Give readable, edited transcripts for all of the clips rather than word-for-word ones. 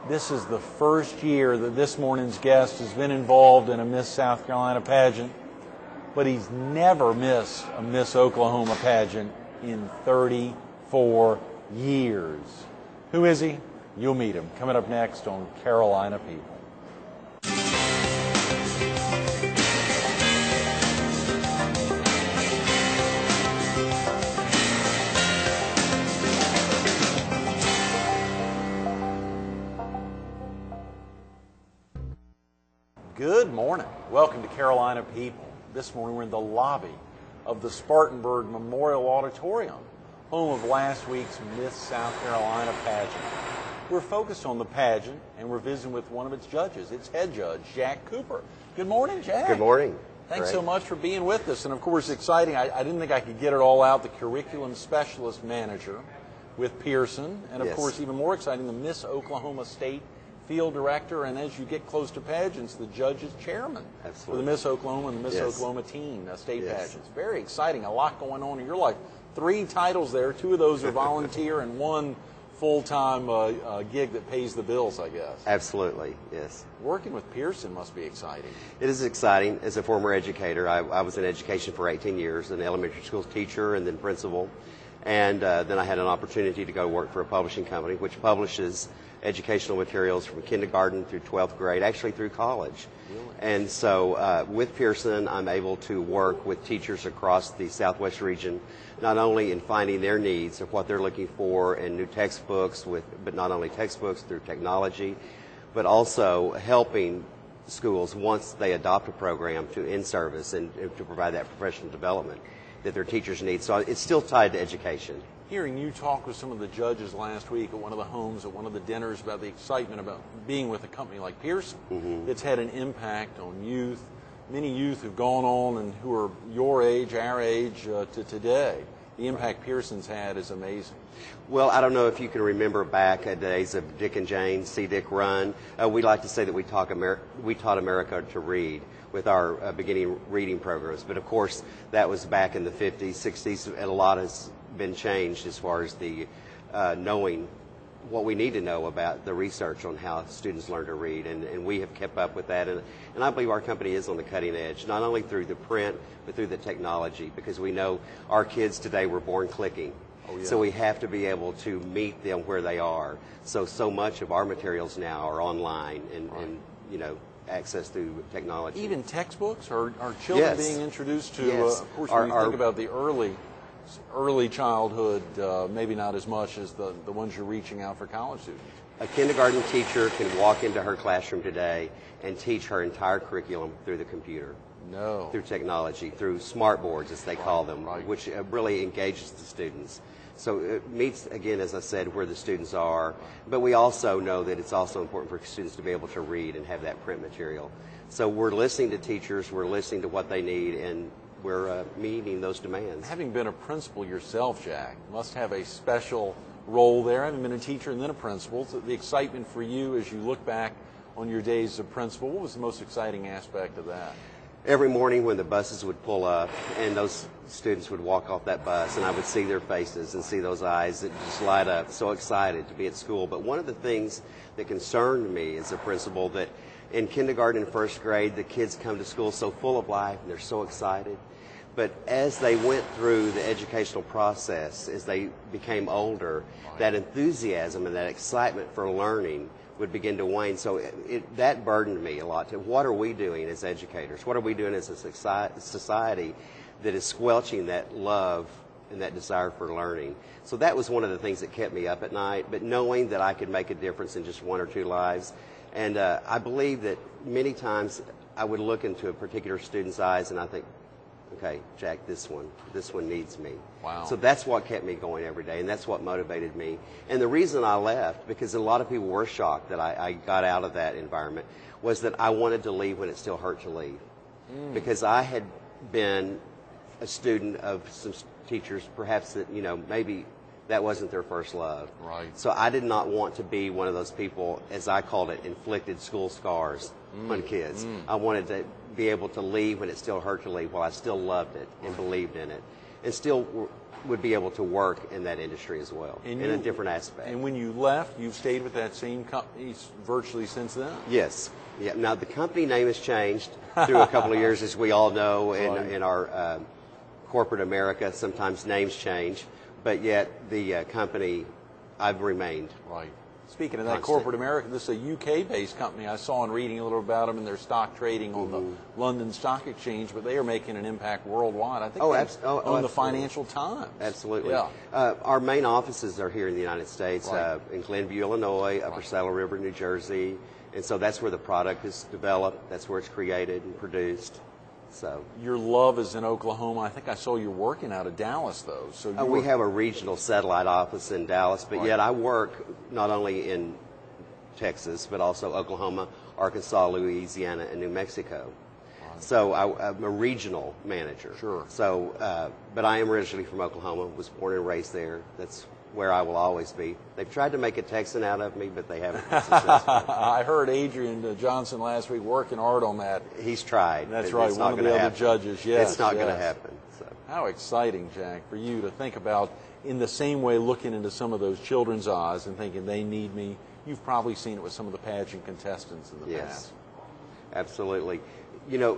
This is the first year that this morning's guest has been involved in a Miss South Carolina pageant, but he's never missed a Miss Oklahoma pageant in 34 years. Who is he? You'll meet him coming up next on Carolina People. Good morning. Welcome to Carolina People. This morning we're in the lobby of the Spartanburg Memorial Auditorium, home of last week's Miss South Carolina pageant. We're focused on the pageant, and we're visiting with one of its judges, its head judge, Jack Cooper. Good morning, Jack. Good morning. Thanks so much for being with us. And of course, exciting. I didn't think I could get it all out. The curriculum specialist manager with Pearson, and of course, even more exciting, the Miss Oklahoma State field director, and as you get close to pageants, the judge's chairman for the Miss Oklahoma and the Miss Oklahoma teen state pageants. Very exciting, a lot going on in your life. 3 titles there, 2 of those are volunteer and 1 full-time gig that pays the bills, I guess. Absolutely, yes. Working with Pearson must be exciting. It is exciting. As a former educator, I was in education for 18 years, an elementary school teacher and then principal, and then I had an opportunity to go work for a publishing company which publishes educational materials from kindergarten through 12th grade, actually through college. Really? And so with Pearson, I'm able to work with teachers across the Southwest region, not only in finding their needs of what they're looking for in new textbooks, but not only textbooks through technology, but also helping schools once they adopt a program to in-service and to provide that professional development that their teachers need. So it's still tied to education. Hearing you talk with some of the judges last week at one of the homes, at one of the dinners, about the excitement about being with a company like Pearson, that's had an impact on youth, many youth who've gone on and who are your age, our age, to today. The impact Pearson's had is amazing. Well, I don't know if you can remember back at the days of Dick and Jane, See Dick Run. We like to say that we taught America to read with our beginning reading programs. But of course, that was back in the 50s, 60s, and a lot has been changed as far as the knowing what we need to know about the research on how students learn to read, and we have kept up with that, and I believe our company is on the cutting edge, not only through the print but through the technology, because we know our kids today were born clicking. So we have to be able to meet them where they are. So much of our materials now are online and you know, access through technology. Even textbooks, are children being introduced to, of course, when you think about the early childhood, maybe not as much as the ones you're reaching out for college students. A kindergarten teacher can walk into her classroom today and teach her entire curriculum through the computer. No. Through technology, through smart boards, as they call them, which really engages the students. So it meets, again, as I said, where the students are, but we also know that it's also important for students to be able to read and have that print material. So we're listening to teachers, we're listening to what they need, and we're meeting those demands. Having been a principal yourself, Jack, must have a special role there. Having been a teacher and then a principal, so the excitement for you as you look back on your days as a principal, what was the most exciting aspect of that? Every morning when the buses would pull up and those students would walk off that bus, and I would see their faces and see those eyes that just light up, so excited to be at school. But one of the things that concerned me as a principal, that in kindergarten and first grade, the kids come to school so full of life and they're so excited. But as they went through the educational process, as they became older, that enthusiasm and that excitement for learning would begin to wane. So that burdened me a lot. What are we doing as educators? What are we doing as a society that is squelching that love and that desire for learning? So that was one of the things that kept me up at night, but knowing that I could make a difference in just 1 or 2 lives. And I believe that many times I would look into a particular student's eyes and I think, okay, Jack, this one needs me. Wow. So that's what kept me going every day, and that's what motivated me. And the reason I left, because a lot of people were shocked that I got out of that environment, was that I wanted to leave when it still hurt to leave. Because I had been a student of some teachers, perhaps that, you know, maybe that wasn't their first love. Right. So I did not want to be one of those people, as I called it, inflicted school scars on kids. I wanted to be able to leave when it still hurt to leave, while I still loved it and believed in it, and still would be able to work in that industry as well, in a different aspect. And when you left, you've stayed with that same company virtually since then? Yes. Yeah. Now, the company name has changed through a couple of years, as we all know, in our corporate America, sometimes names change, but yet the company, I've remained. Right. Speaking of that corporate America, this is a UK-based company. I saw in reading a little about them, and their stock trading on the London Stock Exchange, but they are making an impact worldwide. I think they own the Financial Times. Absolutely. Yeah. Our main offices are here in the United States, in Glenview, Illinois, Upper Saddle River, New Jersey, and so that's where the product is developed. That's where it's created and produced. So your love is in Oklahoma. I think I saw you working out of Dallas, though. So we have a regional satellite office in Dallas, but yet I work not only in Texas, but also Oklahoma, Arkansas, Louisiana, and New Mexico. So I'm a regional manager. Sure. So, but I am originally from Oklahoma. Was born and raised there. That's where I will always be. They've tried to make a Texan out of me, but they haven't been successful. I heard Adrian Johnson last week working hard on that. He's tried. That's right. One of the other judges. Yes. It's not going to happen. So. How exciting, Jack, for you to think about in the same way looking into some of those children's eyes and thinking they need me. You've probably seen it with some of the pageant contestants in the past. Absolutely. You know,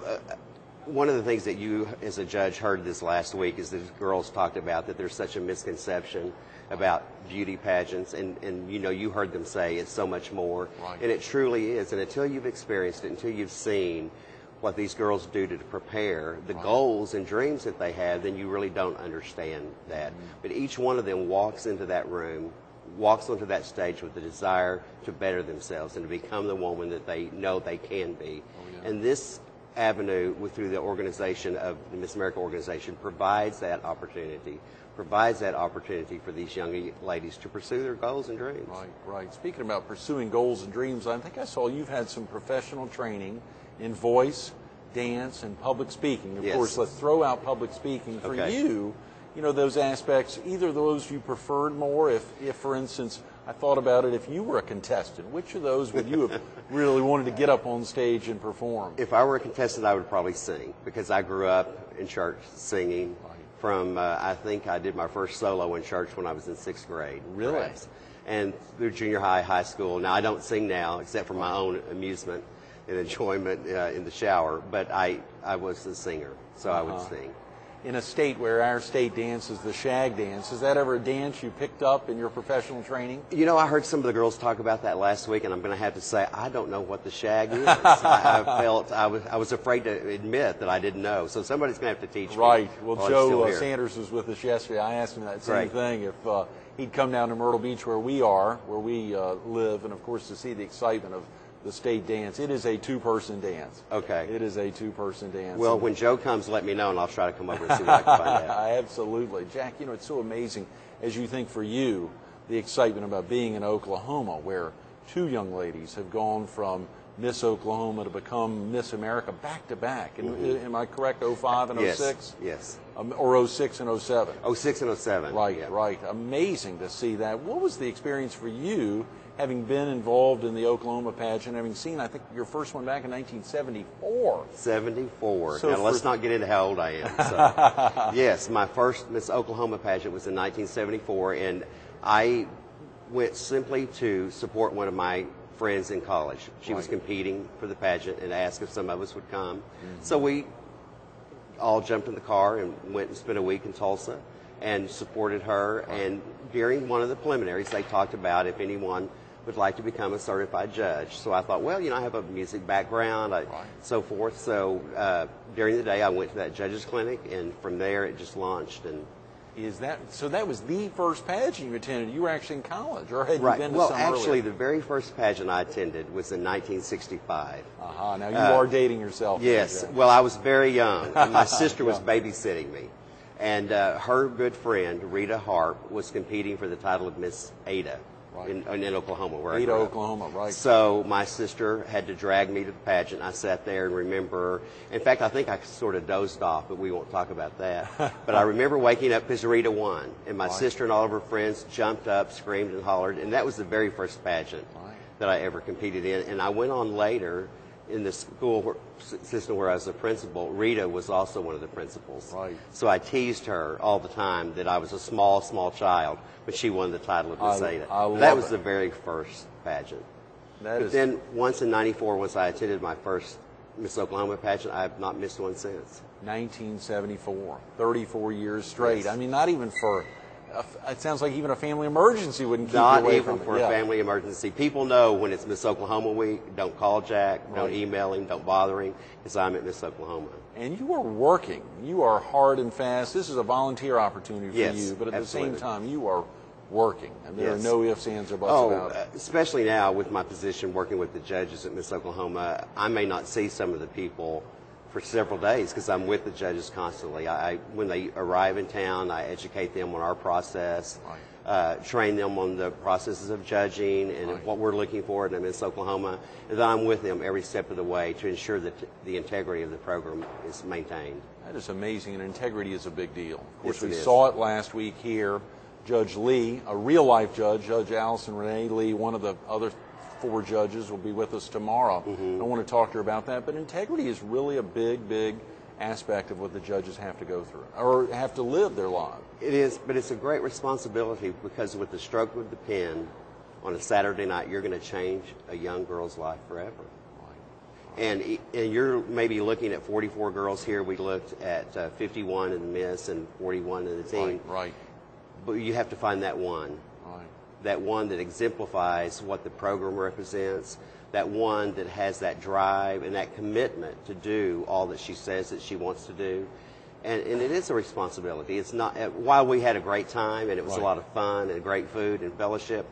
one of the things that you as a judge heard this last week is that girls talked about that there's such a misconception about beauty pageants, and you know, you heard them say it's so much more, and it truly is. And until you've experienced it, until you've seen what these girls do to prepare, the goals and dreams that they have, then you really don't understand that. But each one of them walks into that room, walks onto that stage with the desire to better themselves and to become the woman that they know they can be. And this avenue through the organization of the Miss America organization provides that opportunity for these young ladies to pursue their goals and dreams. Right. Speaking about pursuing goals and dreams, I think I saw you've had some professional training in voice, dance, and public speaking. Of course, let's throw out public speaking. For you, you know, those aspects, either of those you preferred more? If, for instance, I thought about it, if you were a contestant, which of those would you have really wanted to get up on stage and perform? If I were a contestant, I would probably sing, because I grew up in church singing. From, I think I did my first solo in church when I was in 6th grade. Really? Perhaps. And through junior high, high school. Now, I don't sing now, except for my own amusement and enjoyment in the shower, but I was a singer, so I would sing. In a state where our state dance is the shag dance, is that ever a dance you picked up in your professional training? You know, I heard some of the girls talk about that last week, and I'm going to have to say I don't know what the shag is. I was afraid to admit that I didn't know, so somebody's going to have to teach me. Right. Well, Joe Sanders was with us yesterday. I asked him that same thing, if he'd come down to Myrtle Beach where we live, and of course to see the excitement of the state dance. It is a two-person dance. Okay. It is a two-person dance. Well, when Joe comes, let me know, and I'll try to come over and see what I can find out. Absolutely. Jack, you know, it's so amazing as you think for you, the excitement about being in Oklahoma, where two young ladies have gone from Miss Oklahoma to become Miss America back-to-back. Am I correct, 05 and 06? Yes. Or 06 and 07? 06 and 07. Right. Amazing to see that. What was the experience for you, having been involved in the Oklahoma pageant, having seen, I think, your first one back in 1974? 74. So now, let's not get into how old I am. So. Yes, my first Miss Oklahoma pageant was in 1974, and I went simply to support one of my friends in college. She was competing for the pageant and asked if some of us would come. So we all jumped in the car and went and spent a week in Tulsa and supported her. And during one of the preliminaries, they talked about if anyone would like to become a certified judge. So I thought, well, you know, I have a music background, so forth. So during the day, I went to that judge's clinic, and from there, it just launched. And so that was the first pageant you attended? You were actually in college, or had you been to well, some actually, earlier? the very first pageant I attended was in 1965. Now you are dating yourself. Yes. Well, I was very young. My sister was babysitting me. And her good friend, Rita Harp, was competing for the title of Miss Ada in Oklahoma. Where Ada, I grew up. Oklahoma, right. So my sister had to drag me to the pageant. I sat there and remember, in fact, I think I sort of dozed off, but we won't talk about that. But I remember waking up because Rita won. And my sister and all of her friends jumped up, screamed, and hollered. And that was the very first pageant that I ever competed in. And I went on later in the school system where I was the principal, Rita was also one of the principals. Right. So I teased her all the time that I was a small child, but she won the title of Miss Ada. That was the very first pageant. Then once in '94, once I attended my first Miss Oklahoma pageant, I have not missed one since. 1974, 34 years straight. Yes. I mean, not even for, it sounds like even a family emergency wouldn't keep you away from it. Not even for a family emergency. People know when it's Miss Oklahoma week, don't call Jack, don't email him, don't bother him, because I'm at Miss Oklahoma. And you are working. You are hard and fast. This is a volunteer opportunity for you, but at the same time, you are working, and there are no ifs, ands, or buts about it. Especially now with my position working with the judges at Miss Oklahoma, I may not see some of the people for several days because I'm with the judges constantly. When they arrive in town, I educate them on our process, train them on the processes of judging and what we're looking for at Miss Oklahoma, and then I'm with them every step of the way to ensure that the integrity of the program is maintained. That is amazing, and integrity is a big deal. Of course, Yes, we saw it last week here. Judge Lee, a real-life judge, Judge Allison Renee Lee, one of the other 4 judges, will be with us tomorrow. I want to talk to her about that, but integrity is really a big, big aspect of what the judges have to go through, or have to live their lives. It is, but it's a great responsibility because with the stroke of the pen on a Saturday night, you're going to change a young girl's life forever. And you're maybe looking at 44 girls here. We looked at 51 in the Miss and 41 in the team. Right. But you have to find that one. That one that exemplifies what the program represents, that one that has that drive and that commitment to do all that she says that she wants to do. And it is a responsibility. It's not, while we had a great time and it was a lot of fun and great food and fellowship,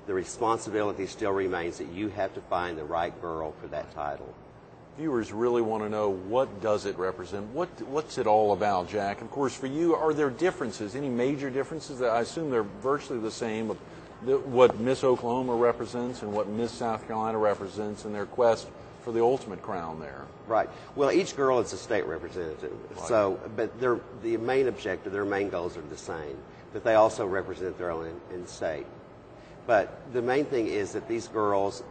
the responsibility still remains that you have to find the right girl for that title. Viewers really want to know, what does it represent? What's it all about, Jack? Of course, for you, are there differences, any major differences? I assume they're virtually the same of what Miss Oklahoma represents and what Miss South Carolina represents in their quest for the ultimate crown there. Right. Well, each girl is a state representative. So, but the main objective, their main goals are the same, but they also represent their own in state. But the main thing is that these girls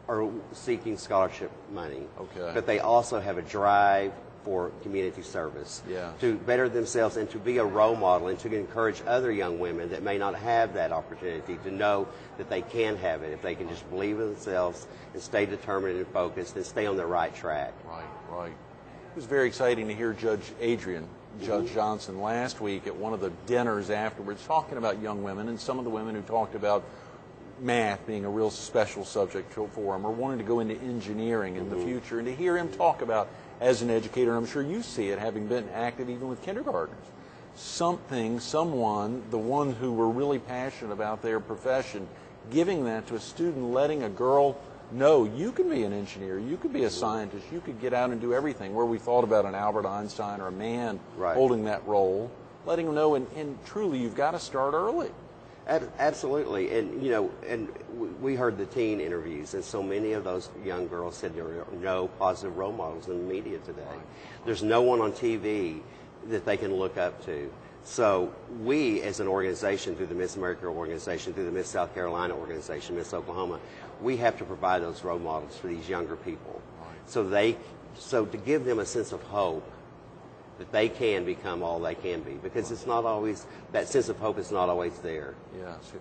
are seeking scholarship money, but they also have a drive for community service, to better themselves and to be a role model and to encourage other young women that may not have that opportunity to know that they can have it if they can just believe in themselves and stay determined and focused and stay on the right track. Right. It was very exciting to hear Judge Adrian, Judge Johnson, last week at one of the dinners afterwards talking about young women, and some of the women who talked about math being a real special subject for them, or wanting to go into engineering in the future, and to hear him talk about, as an educator, and I'm sure you see it, having been active even with kindergartners, someone, the one who were really passionate about their profession, giving that to a student, letting a girl know, you can be an engineer, you could be a scientist, you could get out and do everything, where we thought about an Albert Einstein or a man holding that role, letting them know, and truly, you've got to start early. Absolutely, and and we heard the teen interviews, and so many of those young girls said there are no positive role models in the media today. There's no one on TV that they can look up to. So we, as an organization, through the Miss America organization, through the Miss South Carolina organization, Miss Oklahoma, we have to provide those role models for these younger people, so to give them a sense of hope that they can become all they can be, because it's not always, that sense of hope is not always there. Yes.